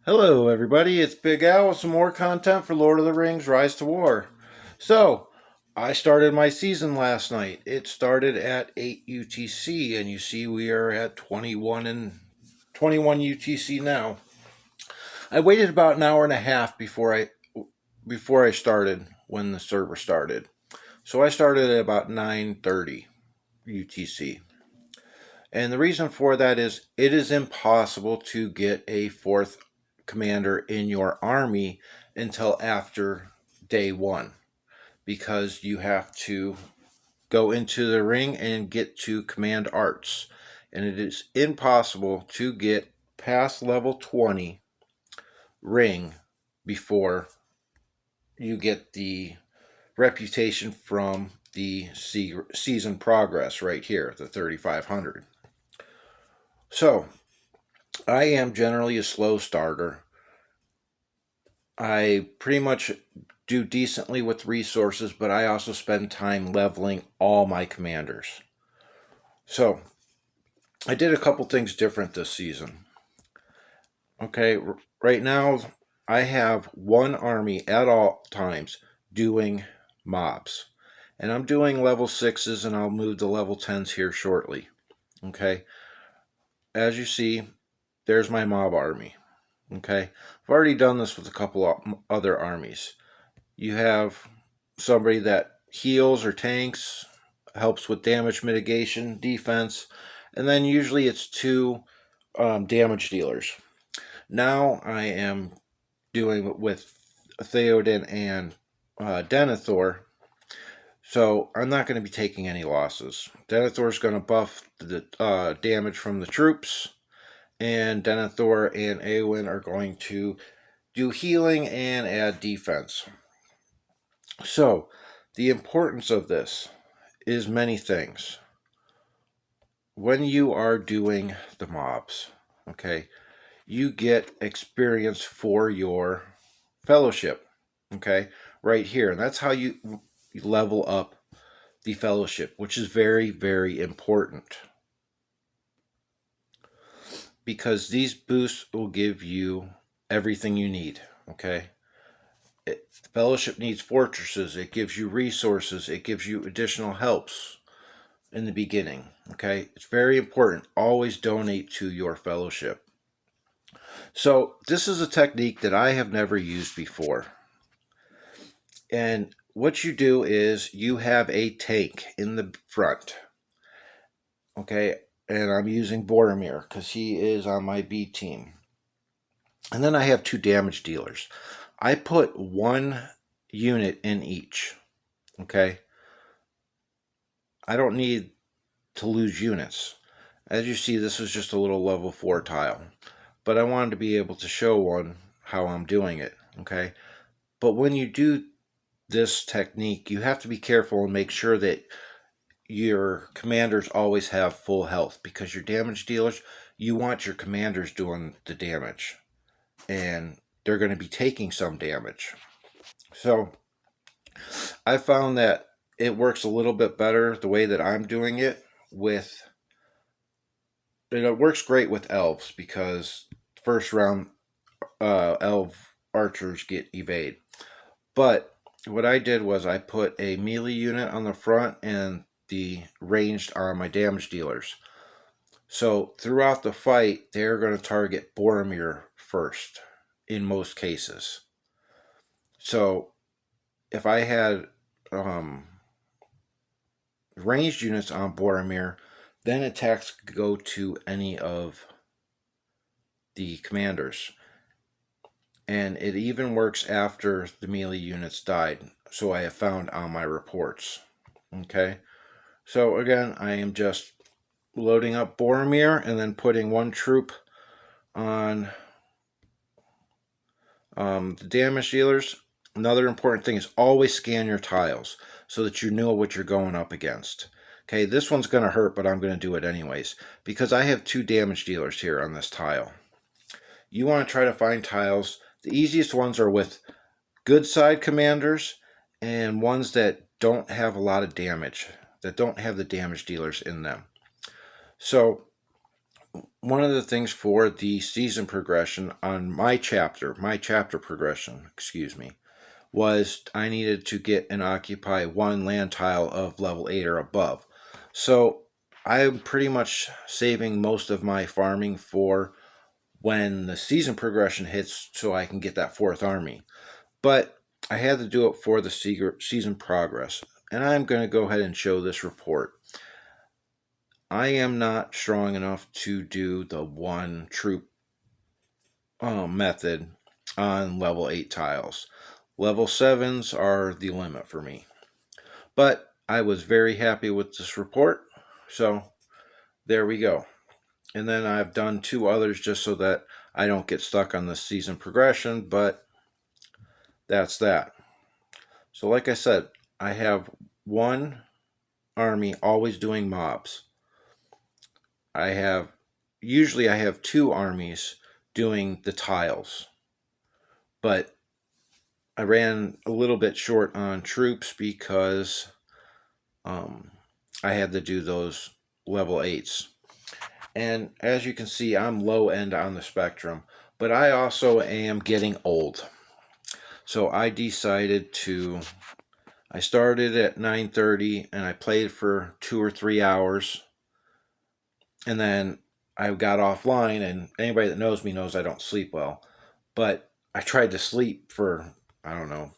Hello, everybody. It's Big Al with some more content for Lord of the Rings Rise to War. So, I started my season last night. It started at 8 UTC, and you see we are at 21 UTC now. I waited about an hour and a half before I started when the server started. So I started at about 9:30 UTC. And the reason for that is it is impossible to get a fourth commander in your army until after day one because you have to go into the ring and get to command arts. And it is impossible to get past level 20 ring before you get the reputation from the season progress right here, the 3500. So, I am generally a slow starter. I pretty much do decently with resources, but I also spend time leveling all my commanders. So, I did a couple things different this season. Okay, right now I have one army at all times doing mobs. And I'm doing level 6s and I'll move to level 10s here shortly. Okay, as you see, there's my mob army. Okay, I've already done this with a couple other armies. You have somebody that heals or tanks, helps with damage mitigation, defense, and then usually it's two damage dealers. Now I am doing it with Theoden and Denethor, so I'm not going to be taking any losses. Denethor is going to buff the damage from the troops, and Denethor and Eowyn are going to do healing and add defense. So, the importance of this is many things. When you are doing the mobs, okay, you get experience for your fellowship, okay, right here. And that's how you level up the fellowship, which is very, very important because these boosts will give you everything you need, okay? Fellowship needs fortresses, it gives you resources, it gives you additional helps in the beginning. Okay, it's very important. Always donate to your fellowship. So, this is a technique that I have never used before. And what you do is you have a tank in the front. Okay, and I'm using Boromir because he is on my B team. And then I have two damage dealers. I put one unit in each. Okay, I don't need to lose units. As you see, this is just a little level 4 tile. But I wanted to be able to show one how I'm doing it, okay? But when you do this technique, you have to be careful and make sure that your commanders always have full health because your damage dealers, you want your commanders doing the damage. And they're going to be taking some damage. So I found that it works a little bit better the way that I'm doing it with it works great with elves because first round elf archers get evade. But what I did was I put a melee unit on the front and the ranged on my damage dealers. So throughout the fight, they're going to target Boromir first in most cases. So if I had ranged units on Boromir, then attacks could go to any of the commanders. And it even works after the melee units died, so I have found on my reports. Okay, so again, I am just loading up Boromir and then putting one troop on the damage dealers. Another important thing is always scan your tiles so that you know what you're going up against. Okay, this one's going to hurt, but I'm going to do it anyways because I have two damage dealers here on this tile. You want to try to find tiles. The easiest ones are with good side commanders and ones that don't have a lot of damage, that don't have the damage dealers in them. So one of the things for the season progression on my chapter progression, excuse me, was I needed to get and occupy one land tile of level 8 or above. So I'm pretty much saving most of my farming for when the season progression hits so I can get that fourth army. But I had to do it for the season progress. And I'm going to go ahead and show this report. I am not strong enough to do the one troop method on level 8 tiles. Level 7s are the limit for me. But I was very happy with this report. So there we go. And then I've done 2 others just so that I don't get stuck on the season progression, but that's that. So like I said, I have one army always doing mobs. Usually I have 2 armies doing the tiles. But I ran a little bit short on troops because I had to do those level 8s. And as you can see, I'm low end on the spectrum, but I also am getting old. So I started at 9:30 and I played for 2 or 3 hours. And then I got offline, and anybody that knows me knows I don't sleep well. But I tried to sleep for, I don't know,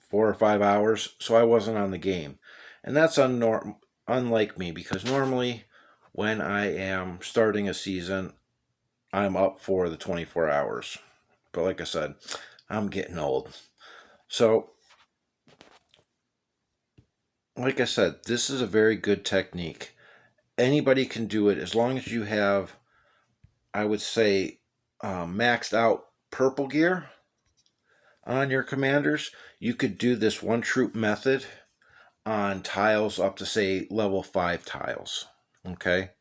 4 or 5 hours, so I wasn't on the game. And that's unlike me, because normally when I am starting a season, I'm up for the 24 hours. But like I said, I'm getting old. So, like I said, this is a very good technique. Anybody can do it as long as you have, I would say, maxed out purple gear on your commanders. You could do this one troop method on tiles up to, say, level 5 tiles. Okay?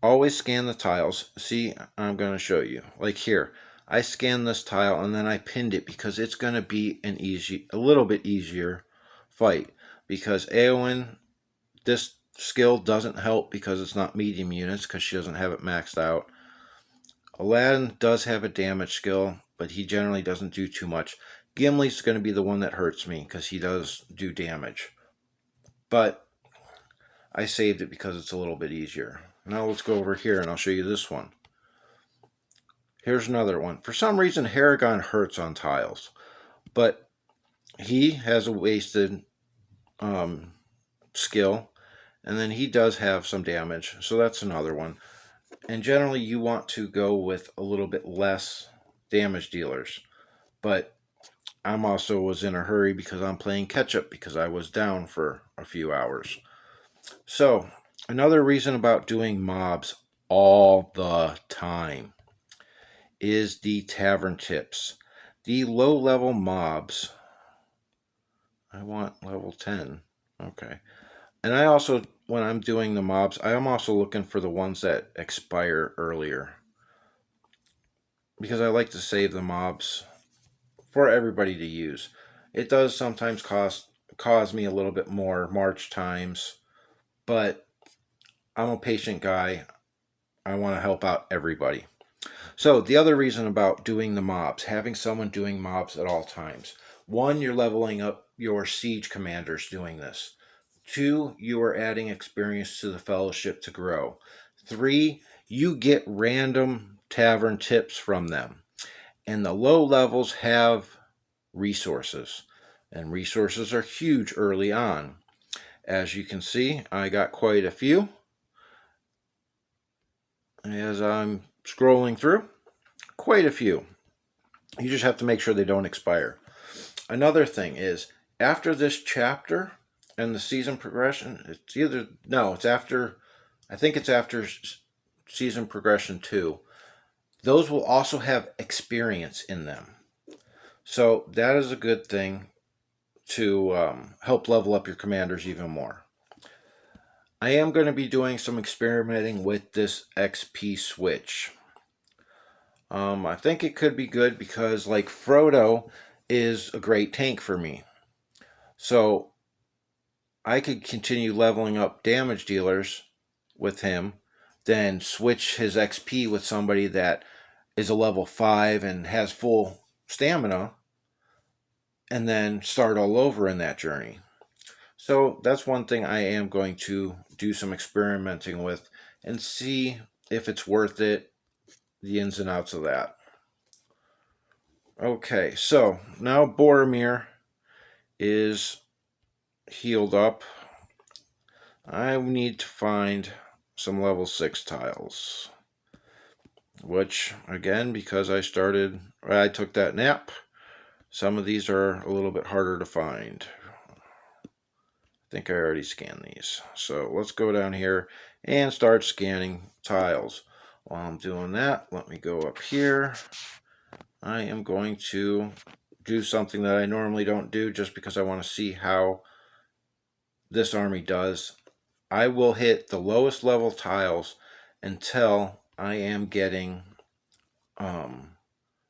Always scan the tiles. See, I'm going to show you. Like here, I scanned this tile and then I pinned it because it's going to be a little bit easier fight. Because Eowyn, this skill doesn't help because it's not medium units because she doesn't have it maxed out. Aladdin does have a damage skill, but he generally doesn't do too much. Gimli's going to be the one that hurts me because he does do damage. But I saved it because it's a little bit easier. Now let's go over here and I'll show you this one. Here's another one. For some reason, Harrigan hurts on tiles, but he has a wasted skill, and then he does have some damage, so that's another one. And generally, you want to go with a little bit less damage dealers, but I'm also was in a hurry because I'm playing catch up because I was down for a few hours. So, another reason about doing mobs all the time is the tavern tips. The low level mobs, I want level 10. Okay. And I also, when I'm doing the mobs, I am also looking for the ones that expire earlier. Because I like to save the mobs for everybody to use. It does sometimes cause me a little bit more march times, but I'm a patient guy. I want to help out everybody. So the other reason about doing the mobs, having someone doing mobs at all times. 1, you're leveling up your siege commanders doing this. 2, you are adding experience to the fellowship to grow. 3, you get random tavern tips from them. And the low levels have resources. And resources are huge early on. As you can see, I got quite a few. As I'm scrolling through, quite a few. You just have to make sure they don't expire. Another thing is, after this chapter and the season progression, I think it's after season progression 2. Those will also have experience in them. So that is a good thing to help level up your commanders even more. I am going to be doing some experimenting with this XP switch. I think it could be good because, like, Frodo is a great tank for me. So I could continue leveling up damage dealers with him, then switch his XP with somebody that is a level 5 and has full stamina, and then start all over in that journey. So that's one thing I am going to do some experimenting with and see if it's worth it, the ins and outs of that. Okay, so now Boromir is healed up. I need to find some level 6 tiles. Which, again, because I took that nap, some of these are a little bit harder to find. I think I already scanned these. So let's go down here and start scanning tiles. While I'm doing that, let me go up here. I am going to do something that I normally don't do just because I want to see how this army does. I will hit the lowest level tiles until I am getting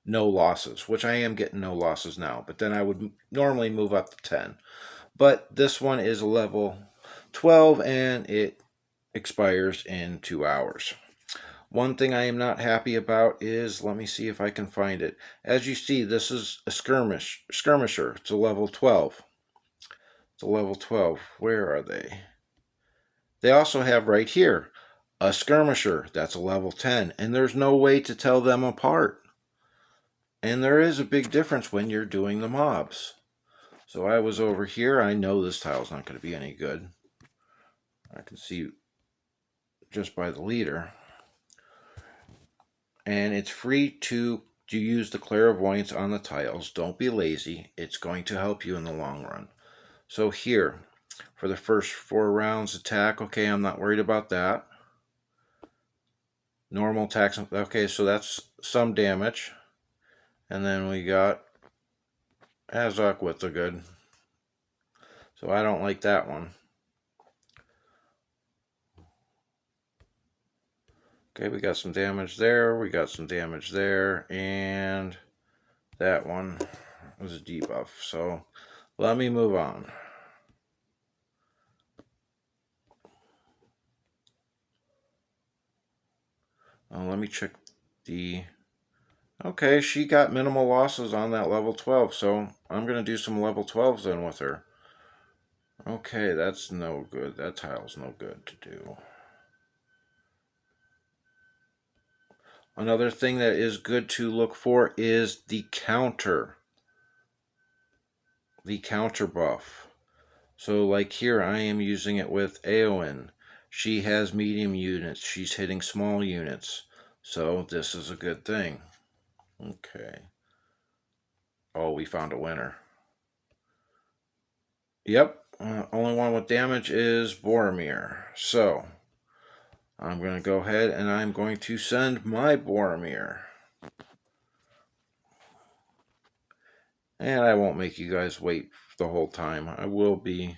no losses, which I am getting no losses now, but then I would normally move up to 10. But this one is a level 12 and it expires in 2 hours. One thing I am not happy about is, let me see if I can find it. As you see, this is a skirmisher. It's a level 12. It's a level 12. Where are they? They also have right here a skirmisher. That's a level 10. And there's no way to tell them apart. And there is a big difference when you're doing the mobs. So I was over here. I know this tile's not going to be any good. I can see just by the leader. And it's free to use the clairvoyance on the tiles. Don't be lazy. It's going to help you in the long run. So here, for the first 4 rounds attack, okay, I'm not worried about that. Normal attacks, okay, so that's some damage. And then we got Azok with the good. So I don't like that one. Okay, we got some damage there, we got some damage there, and that one was a debuff. So let me move on. Let me check the... Okay, she got minimal losses on that level 12, so I'm going to do some level 12s then with her. Okay, that's no good. That tile's no good to do. Another thing that is good to look for is the counter. The counter buff. So like here, I am using it with Eowyn. She has medium units. She's hitting small units. So this is a good thing. Okay. Oh, we found a winner. Yep. Only one with damage is Boromir. So I'm going to go ahead and I'm going to send my Boromir. And I won't make you guys wait the whole time. I will be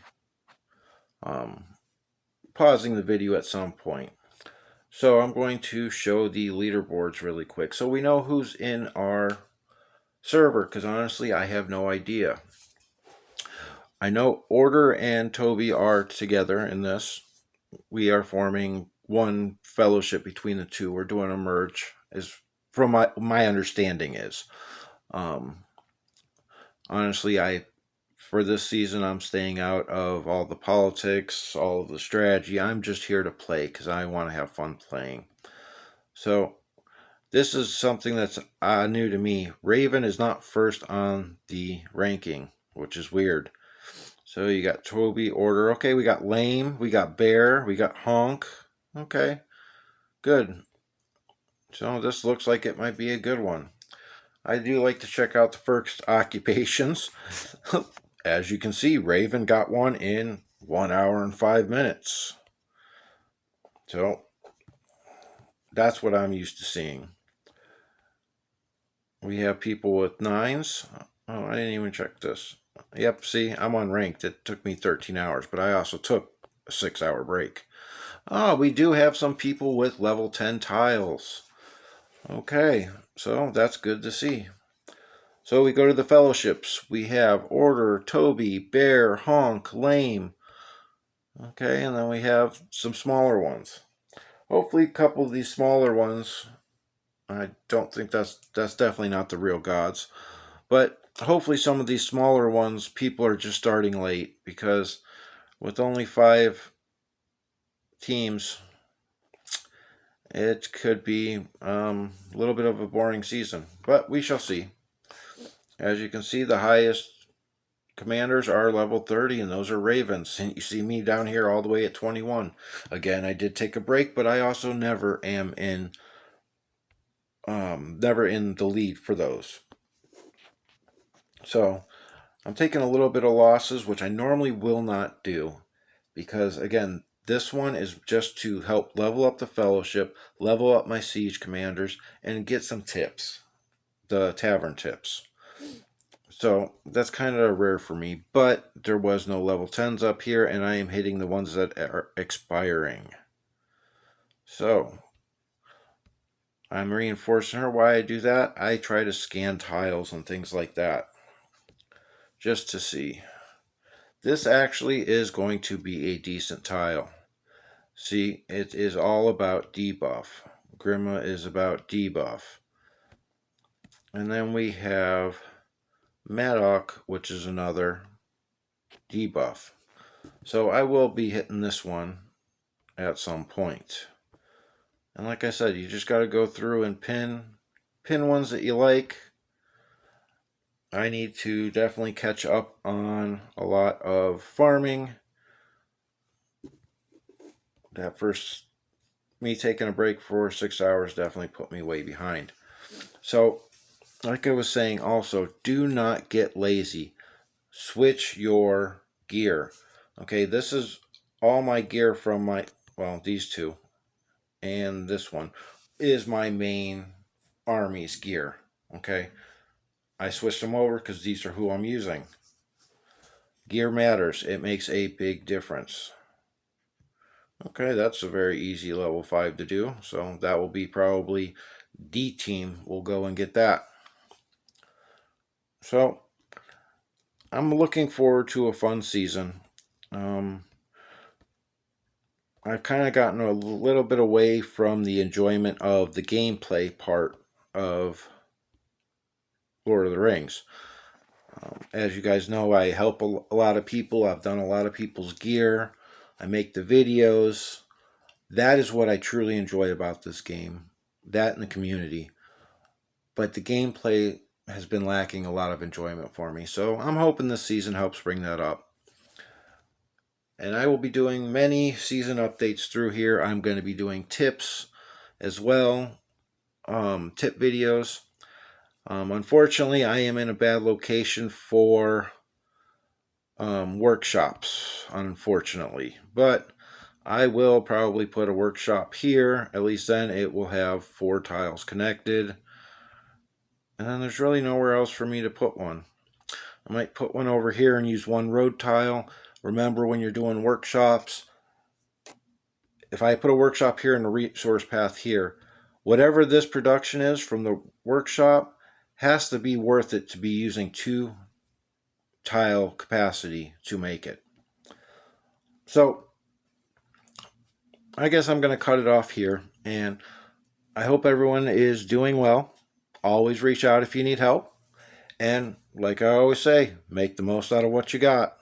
pausing the video at some point. So I'm going to show the leaderboards really quick so we know who's in our server, because honestly I have no idea. I know Order and Toby are together in this. We are forming one fellowship between the two. We're doing a merge, is from my understanding is. Honestly, for this season, I'm staying out of all the politics, all of the strategy. I'm just here to play because I want to have fun playing. So this is something that's new to me. Raven is not first on the ranking, which is weird. So you got Toby, Order. Okay, we got Lame, we got Bear, we got Honk. Okay, good. So this looks like it might be a good one. I do like to check out the first occupations. As you can see, Raven got one in 1 hour and 5 minutes. So that's what I'm used to seeing. We have people with 9s. Oh, I didn't even check this. Yep, see, I'm unranked. It took me 13 hours, but I also took a 6-hour break. Oh, we do have some people with level 10 tiles. Okay, so that's good to see. So we go to the fellowships. We have Order, Toby, Bear, Honk, Lame. Okay, and then we have some smaller ones. Hopefully a couple of these smaller ones, I don't think that's definitely not the real gods, but hopefully some of these smaller ones, people are just starting late, because with only 5 teams, it could be a little bit of a boring season, but we shall see. As you can see, the highest commanders are level 30, and those are Ravens. And you see me down here all the way at 21. Again, I did take a break, but I also never never in the lead for those. So I'm taking a little bit of losses, which I normally will not do, because again, this one is just to help level up the fellowship, level up my siege commanders, and get some tips, the tavern tips. So that's kind of rare for me, but there was no level 10s up here, and I am hitting the ones that are expiring. So I'm reinforcing her. Why I do that? I try to scan tiles and things like that, just to see. This actually is going to be a decent tile. See, it is all about debuff. Grima is about debuff. And then we have Maddock, which is another debuff. So I will be hitting this one at some point. And like I said, you just got to go through and pin ones that you like. I need to definitely catch up on a lot of farming. That first, me taking a break for 6 hours definitely put me way behind. So, like I was saying also, do not get lazy. Switch your gear. Okay, this is all my gear from these two, and this one is my main army's gear. Okay, I switched them over because these are who I'm using. Gear matters. It makes a big difference. Okay, that's a very easy level 5 to do. So that will be probably D team will go and get that. So I'm looking forward to a fun season. I've kind of gotten a little bit away from the enjoyment of the gameplay part of Lord of the Rings. As you guys know, I help a lot of people. I've done a lot of people's gear. I make the videos. That is what I truly enjoy about this game. That and the community. But the gameplay has been lacking a lot of enjoyment for me. So I'm hoping this season helps bring that up. And I will be doing many season updates through here. I'm going to be doing tips as well. Tip videos. Unfortunately, I am in a bad location for workshops, unfortunately. But I will probably put a workshop here. At least then it will have 4 tiles connected. And then there's really nowhere else for me to put one. I might put one over here and use 1 road tile. Remember, when you're doing workshops, if I put a workshop here and a resource path here, whatever this production is from the workshop has to be worth it to be using 2 tile capacity to make it. So I guess I'm going to cut it off here, and I hope everyone is doing well. Always reach out if you need help, and like I always say, make the most out of what you got.